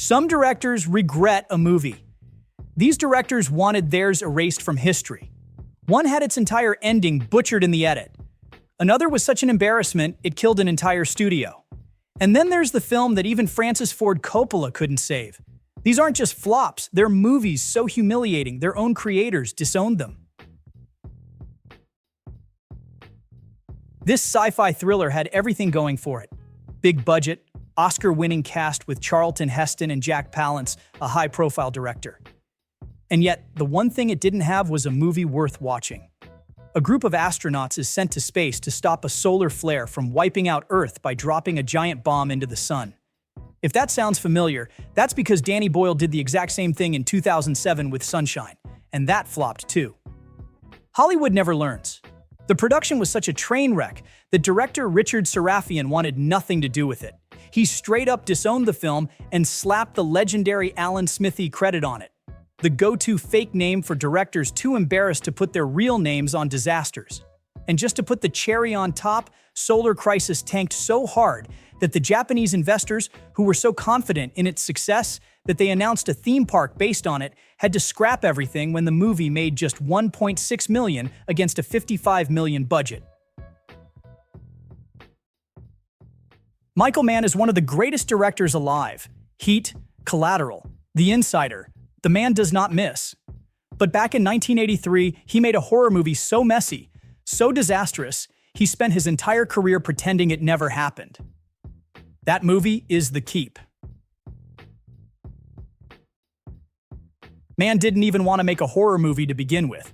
Some directors regret a movie. These directors wanted theirs erased from history. One had its entire ending butchered in the edit. Another was such an embarrassment, it killed an entire studio. And then there's the film that even Francis Ford Coppola couldn't save. These aren't just flops, they're movies so humiliating their own creators disowned them. This sci-fi thriller had everything going for it. Big budget, Oscar-winning cast with Charlton Heston and Jack Palance, a high-profile director. And yet, the one thing it didn't have was a movie worth watching. A group of astronauts is sent to space to stop a solar flare from wiping out Earth by dropping a giant bomb into the sun. If that sounds familiar, that's because Danny Boyle did the exact same thing in 2007 with Sunshine, and that flopped too. Hollywood never learns. The production was such a train wreck that director Richard Sarafian wanted nothing to do with it. He straight up disowned the film and slapped the legendary Alan Smithee credit on it, the go-to fake name for directors too embarrassed to put their real names on disasters. And just to put the cherry on top, Solar Crisis tanked so hard that the Japanese investors, who were so confident in its success that they announced a theme park based on it, had to scrap everything when the movie made just $1.6 million against a $55 million budget. Michael Mann is one of the greatest directors alive. Heat, Collateral, The Insider. The man does not miss. But back in 1983, he made a horror movie so messy, so disastrous, he spent his entire career pretending it never happened. That movie is The Keep. Mann didn't even want to make a horror movie to begin with.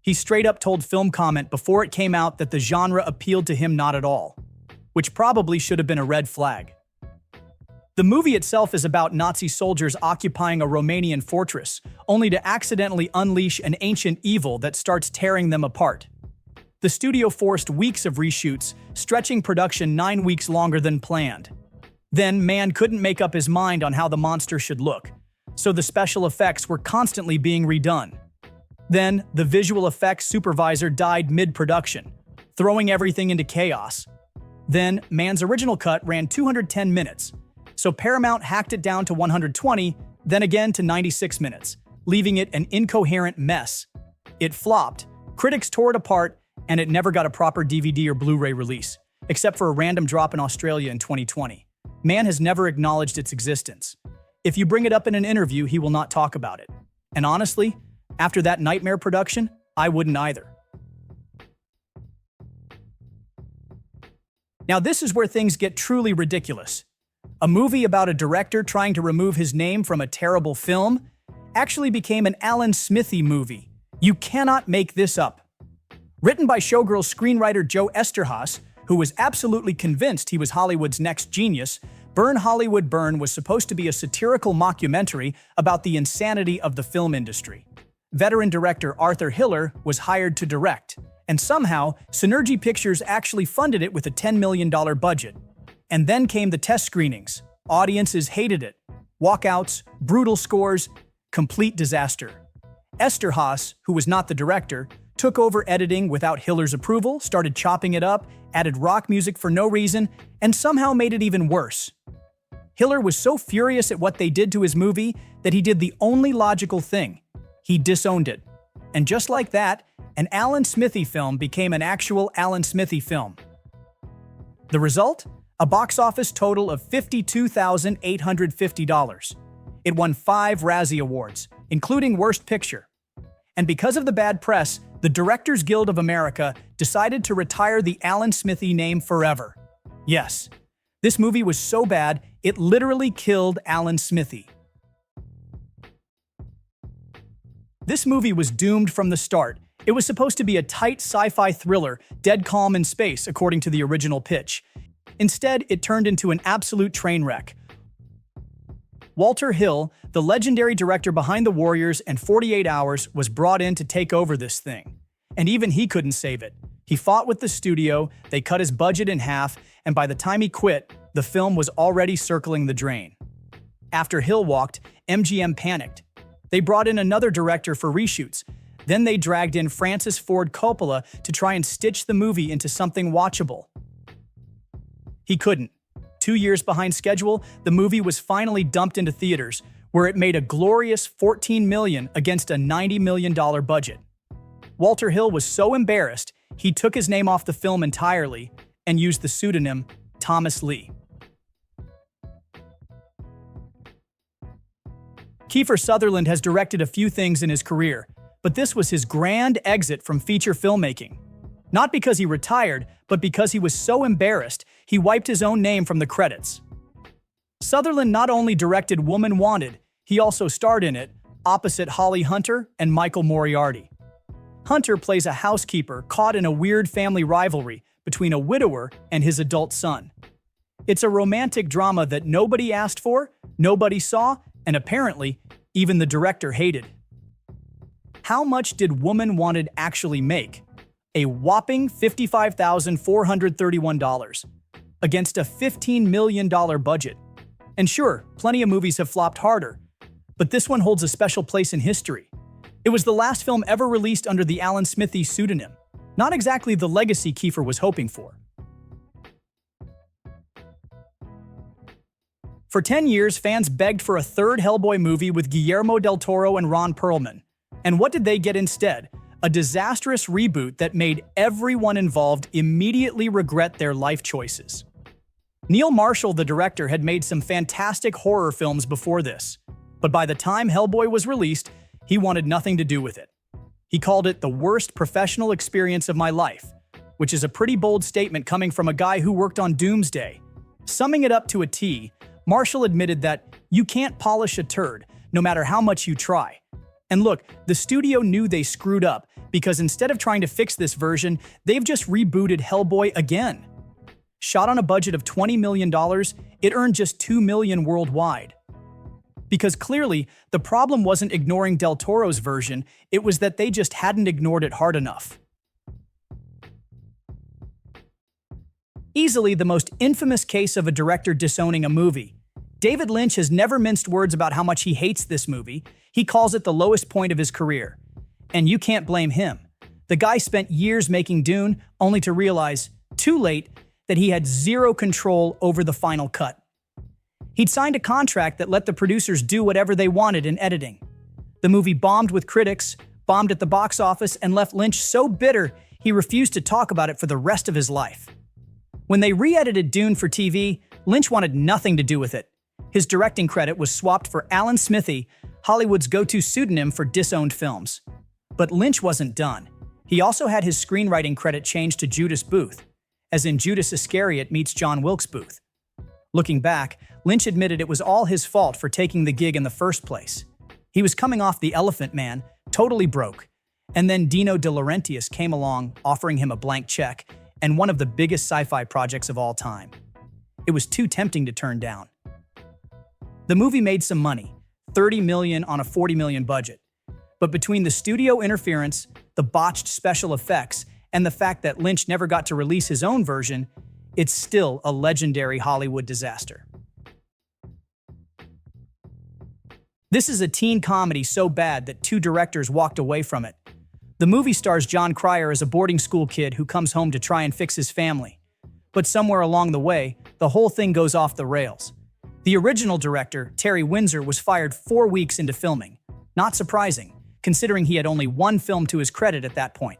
He straight up told Film Comment before it came out that the genre appealed to him not at all, which probably should have been a red flag. The movie itself is about Nazi soldiers occupying a Romanian fortress, only to accidentally unleash an ancient evil that starts tearing them apart. The studio forced weeks of reshoots, stretching production 9 weeks longer than planned. Then, Mann couldn't make up his mind on how the monster should look, so the special effects were constantly being redone. Then, the visual effects supervisor died mid-production, throwing everything into chaos. Then, Mann's original cut ran 210 minutes, so Paramount hacked it down to 120, then again to 96 minutes, leaving it an incoherent mess. It flopped, critics tore it apart, and it never got a proper DVD or Blu-ray release, except for a random drop in Australia in 2020. Mann has never acknowledged its existence. If you bring it up in an interview, he will not talk about it. And honestly, after that nightmare production, I wouldn't either. Now this is where things get truly ridiculous. A movie about a director trying to remove his name from a terrible film actually became an Alan Smithee movie. You cannot make this up. Written by Showgirls screenwriter Joe Eszterhas, who was absolutely convinced he was Hollywood's next genius, Burn Hollywood Burn was supposed to be a satirical mockumentary about the insanity of the film industry. Veteran director Arthur Hiller was hired to direct, and somehow, Synergy Pictures actually funded it with a $10 million budget. And then came the test screenings. Audiences hated it. Walkouts, brutal scores, complete disaster. Eszterhas, who was not the director, took over editing without Hiller's approval, started chopping it up, added rock music for no reason, and somehow made it even worse. Hiller was so furious at what they did to his movie that he did the only logical thing. He disowned it. And just like that, an Alan Smithee film became an actual Alan Smithee film. The result? A box office total of $52,850. It won 5 Razzie Awards, including Worst Picture. And because of the bad press, the Directors Guild of America decided to retire the Alan Smithee name forever. Yes, this movie was so bad, it literally killed Alan Smithee. This movie was doomed from the start. It was supposed to be a tight sci-fi thriller, dead calm in space, according to the original pitch. Instead, it turned into an absolute train wreck. Walter Hill, the legendary director behind The Warriors and 48 Hours, was brought in to take over this thing. And even he couldn't save it. He fought with the studio, they cut his budget in half, and by the time he quit, the film was already circling the drain. After Hill walked, MGM panicked. They brought in another director for reshoots. Then they dragged in Francis Ford Coppola to try and stitch the movie into something watchable. He couldn't. 2 years behind schedule, the movie was finally dumped into theaters, where it made a glorious $14 million against a $90 million budget. Walter Hill was so embarrassed, he took his name off the film entirely and used the pseudonym Thomas Lee. Kiefer Sutherland has directed a few things in his career, but this was his grand exit from feature filmmaking. Not because he retired, but because he was so embarrassed, he wiped his own name from the credits. Sutherland not only directed Woman Wanted, he also starred in it, opposite Holly Hunter and Michael Moriarty. Hunter plays a housekeeper caught in a weird family rivalry between a widower and his adult son. It's a romantic drama that nobody asked for, nobody saw, and apparently, even the director hated. How much did Woman Wanted actually make? A whopping $55,431, against a $15 million budget. And sure, plenty of movies have flopped harder, but this one holds a special place in history. It was the last film ever released under the Alan Smithee pseudonym, not exactly the legacy Kiefer was hoping for. For 10 years, fans begged for a third Hellboy movie with Guillermo del Toro and Ron Perlman. And what did they get instead? A disastrous reboot that made everyone involved immediately regret their life choices. Neil Marshall, the director, had made some fantastic horror films before this, but by the time Hellboy was released, he wanted nothing to do with it. He called it the worst professional experience of my life, which is a pretty bold statement coming from a guy who worked on Doomsday. Summing it up to a T, Marshall admitted that you can't polish a turd, no matter how much you try. And look, the studio knew they screwed up, because instead of trying to fix this version, they've just rebooted Hellboy again. Shot on a budget of $20 million, it earned just $2 million worldwide. Because clearly, the problem wasn't ignoring Del Toro's version, it was that they just hadn't ignored it hard enough. Easily the most infamous case of a director disowning a movie. David Lynch has never minced words about how much he hates this movie. He calls it the lowest point of his career. And you can't blame him. The guy spent years making Dune, only to realize, too late, that he had zero control over the final cut. He'd signed a contract that let the producers do whatever they wanted in editing. The movie bombed with critics, bombed at the box office, and left Lynch so bitter he refused to talk about it for the rest of his life. When they re-edited Dune for TV, Lynch wanted nothing to do with it. His directing credit was swapped for Alan Smithee, Hollywood's go-to pseudonym for disowned films. But Lynch wasn't done. He also had his screenwriting credit changed to Judas Booth, as in Judas Iscariot meets John Wilkes Booth. Looking back, Lynch admitted it was all his fault for taking the gig in the first place. He was coming off The Elephant Man, totally broke, and then Dino De Laurentiis came along offering him a blank check and one of the biggest sci-fi projects of all time. It was too tempting to turn down. The movie made some money, $30 million on a $40 million budget. But between the studio interference, the botched special effects, and the fact that Lynch never got to release his own version, it's still a legendary Hollywood disaster. This is a teen comedy so bad that 2 directors walked away from it. The movie stars John Cryer as a boarding school kid who comes home to try and fix his family. But somewhere along the way, the whole thing goes off the rails. The original director, Terry Windsor, was fired 4 weeks into filming. Not surprising, considering he had only one film to his credit at that point.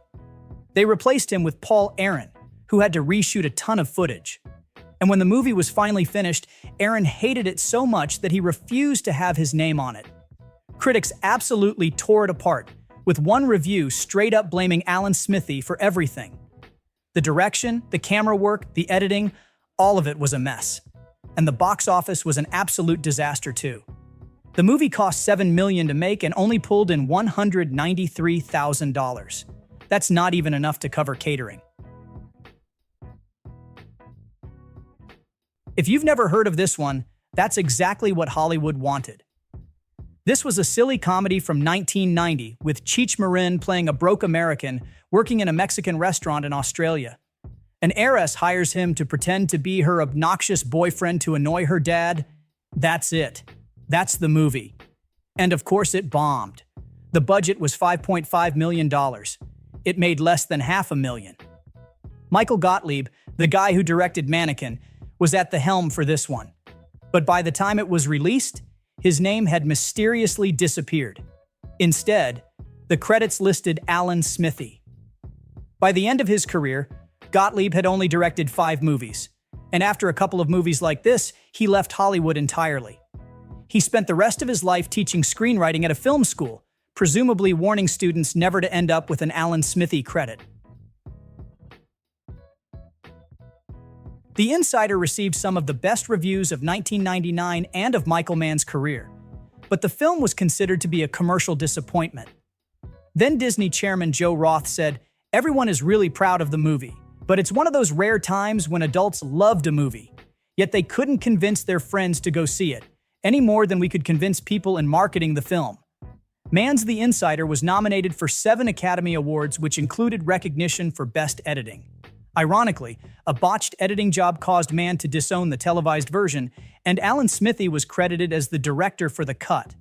They replaced him with Paul Aaron, who had to reshoot a ton of footage. And when the movie was finally finished, Aaron hated it so much that he refused to have his name on it. Critics absolutely tore it apart, with one review straight up blaming Alan Smithee for everything. The direction, the camera work, the editing, all of it was a mess. And the box office was an absolute disaster too. The movie cost $7 million to make and only pulled in $193,000. That's not even enough to cover catering. If you've never heard of this one, that's exactly what Hollywood wanted. This was a silly comedy from 1990 with Cheech Marin playing a broke American working in a Mexican restaurant in Australia. An heiress hires him to pretend to be her obnoxious boyfriend to annoy her dad. That's it. That's the movie. And of course it bombed. The budget was $5.5 million. It made less than $500,000. Michael Gottlieb, the guy who directed Mannequin, was at the helm for this one. But by the time it was released, his name had mysteriously disappeared. Instead, the credits listed Alan Smithee. By the end of his career, Gottlieb had only directed 5 movies, and after a couple of movies like this, he left Hollywood entirely. He spent the rest of his life teaching screenwriting at a film school, presumably warning students never to end up with an Alan Smithee credit. The Insider received some of the best reviews of 1999 and of Michael Mann's career, but the film was considered to be a commercial disappointment. Then Disney chairman Joe Roth said, "Everyone is really proud of the movie, but it's one of those rare times when adults loved a movie, yet they couldn't convince their friends to go see it, any more than we could convince people in marketing the film." Mann's The Insider was nominated for 7 Academy Awards, which included recognition for Best Editing. Ironically, a botched editing job caused Mann to disown the televised version, and Alan Smithee was credited as the director for the cut.